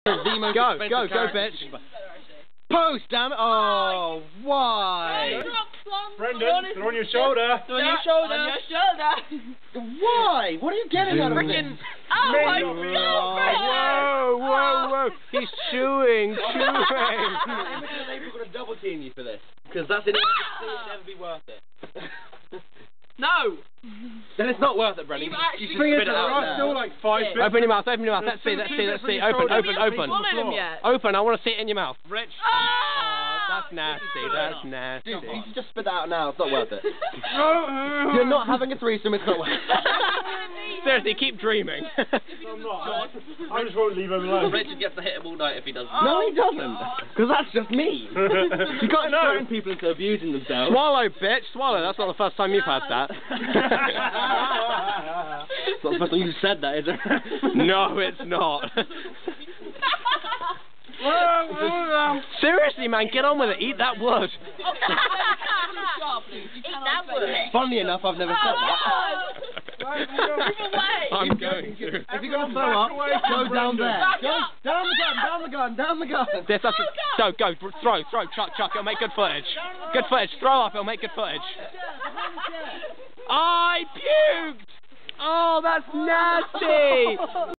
Go, bitch. Post, damn it. Oh, why? Brendan, they're on your shoulder. On your shoulder. Why? What are you getting out of this? Oh my God! Whoa. He's chewing. We're going to double team you for this. Because that's it'll never be worth it. No! Then it's not worth it, Brendan. You should spit it out now. Still like 5 bits. Open your mouth. Let's see. Open. Open. I want to see it in your mouth. Rich. That's nasty. Dude, you should just spit that out now. It's not worth it. You're not having a threesome. It's not worth it. Seriously, keep dreaming. I'm not. I just won't leave him alone. Richard gets to hit him all night if he doesn't. No, he doesn't. Because that's just me. You can't train people into abusing themselves. Swallow, bitch. Swallow. That's not the first time you've had that. It's not the first time you said that, is it? No, it's not. Seriously, man, get on with it. Eat that wood. Funnily enough, I've never said that. I'm going to. If you're going to throw up, go down there. Go down the gun. Go, throw, chuck. It'll make good footage. Good footage. Throw up. It'll make good footage. I puked. Oh, that's nasty.